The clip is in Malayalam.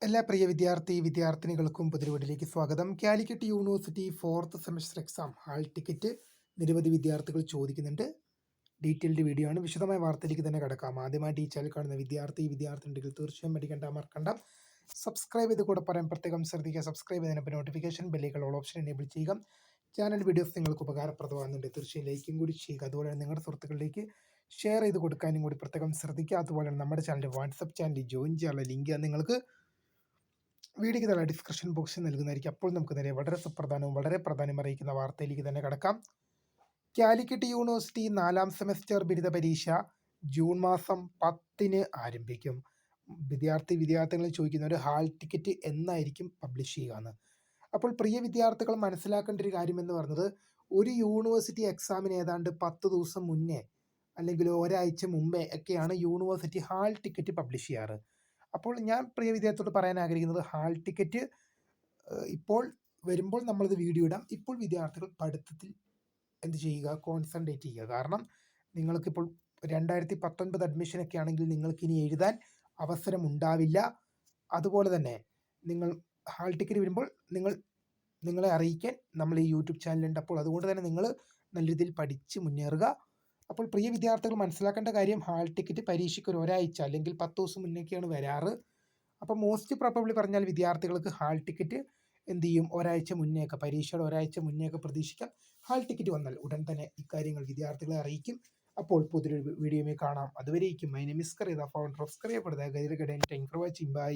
എല്ലാ പ്രിയ വിദ്യാർത്ഥിനികൾക്കും പുതിയ വീഡിയോയിലേക്ക് സ്വാഗതം. Calicut university fourth semester exam hall ticket നിരവധി വിദ്യാർത്ഥികൾ ചോദിക്കുന്നുണ്ട്. ഡീറ്റെയിൽഡ് വീഡിയോ ആണ്. വിശദമായ വാർത്തയിലേക്ക് തന്നെ കിടക്കാം. ആദ്യമായിട്ട് ഈ ചാനൽ കാണുന്ന വിദ്യാർത്ഥിനികൾ തീർച്ചയായും മറക്കണ്ട സബ്സ്ക്രൈബ് ചെയ്ത് കൂടെ പറയാൻ പ്രത്യേകം ശ്രദ്ധിക്കുക. സബ്സ്ക്രൈബ് ചെയ്തതിനൊപ്പം നോട്ടിഫിക്കേഷൻ ബെല്ലുകൾ ഓൾ ഓപ്ഷൻ എനേബിൾ ചെയ്യുക. ചാനൽ വീഡിയോസ് നിങ്ങൾക്ക് ഉപകാരപ്രദമാകുന്നുണ്ട്, തീർച്ചയായും ലൈക്കും കൂടി ചെയ്യുക. അതുപോലെ നിങ്ങളുടെ സുഹൃത്തുക്കളിലേക്ക് ഷെയർ ചെയ്ത് കൊടുക്കാനും കൂടി പ്രത്യേകം ശ്രദ്ധിക്കുക. അതുപോലെ നമ്മുടെ ചാനലിൻ്റെ വാട്സപ്പ് ചാനലിൽ ജോയിൻ ചെയ്യാനുള്ള ലിങ്ക് നിങ്ങൾക്ക് വീഡിയോയ്ക്ക് താഴെ ഡിസ്ക്രിപ്ഷൻ ബോക്സിൽ നൽകുന്നതായിരിക്കും. അപ്പോൾ നമുക്ക് നേരെ വളരെ സുപ്രധാനവും വളരെ പ്രാധാന്യം അറിയിക്കുന്ന വാർത്തയിലേക്ക് തന്നെ കടക്കാം. കാലിക്കറ്റ് യൂണിവേഴ്സിറ്റി 4ാം സെമസ്റ്റർ ബിരുദ പരീക്ഷ ജൂൺ മാസം 10-ന് ആരംഭിക്കും. വിദ്യാർത്ഥികൾ ചോദിക്കുന്ന ഒരു ഹാൾ ടിക്കറ്റ് എന്നായിരിക്കും പബ്ലിഷ് ചെയ്യുക. അപ്പോൾ പ്രിയ വിദ്യാർത്ഥികൾ മനസ്സിലാക്കേണ്ട ഒരു കാര്യം എന്ന് പറയുന്നത്, ഒരു യൂണിവേഴ്സിറ്റി എക്സാമിന് ഏതാണ്ട് 10 ദിവസം മുന്നേ അല്ലെങ്കിൽ ഒരാഴ്ച മുമ്പേ ഒക്കെയാണ് യൂണിവേഴ്സിറ്റി ഹാൾ ടിക്കറ്റ് പബ്ലിഷ് ചെയ്യാറ്. അപ്പോൾ ഞാൻ പ്രിയ വിദ്യാർത്ഥിയോട് പറയാൻ ആഗ്രഹിക്കുന്നത്, ഹാൾ ടിക്കറ്റ് ഇപ്പോൾ വരുമ്പോൾ നമ്മളിത് വീഡിയോ ഇടാം. ഇപ്പോൾ വിദ്യാർത്ഥികൾ പഠിത്തത്തിൽ എന്ത് ചെയ്യുക, കോൺസെൻട്രേറ്റ് ചെയ്യുക. കാരണം നിങ്ങൾക്കിപ്പോൾ 2019 അഡ്മിഷനൊക്കെ ആണെങ്കിൽ നിങ്ങൾക്കിനി എഴുതാൻ അവസരം ഉണ്ടാവില്ല. അതുപോലെ തന്നെ നിങ്ങൾ ഹാൾ ടിക്കറ്റ് വരുമ്പോൾ നിങ്ങളെ അറിയിക്കാൻ നമ്മൾ ഈ യൂട്യൂബ് ചാനലുണ്ട്. അപ്പോൾ അതുകൊണ്ട് തന്നെ നിങ്ങൾ നല്ല രീതിയിൽ പഠിച്ച് മുന്നേറുക. അപ്പോൾ പ്രിയ വിദ്യാർത്ഥികൾ മനസ്സിലാക്കേണ്ട കാര്യം, ഹാൾ ടിക്കറ്റ് പരീക്ഷയ്ക്ക് ഒരാഴ്ച അല്ലെങ്കിൽ 10 ദിവസം മുന്നേയൊക്കെയാണ് വരാറ്. അപ്പോൾ മോസ്റ്റ് പ്രോബബ്ലി പറഞ്ഞാൽ വിദ്യാർത്ഥികൾക്ക് ഹാൾ ടിക്കറ്റ് എന്ത് ചെയ്യും, ഒരാഴ്ച മുന്നേയൊക്കെ, പരീക്ഷയുടെ ഒരാഴ്ച മുന്നേയൊക്കെ പ്രതീക്ഷിക്കാം. ഹാൾ ടിക്കറ്റ് വന്നാൽ ഉടൻ തന്നെ ഇക്കാര്യങ്ങൾ വിദ്യാർത്ഥികളെ അറിയിക്കും. അപ്പോൾ പുതിയൊരു വീഡിയോയിൽ കാണാം. അതുവരേക്കും my name is Kariya, the founder of Kariya. Thank for watching. By.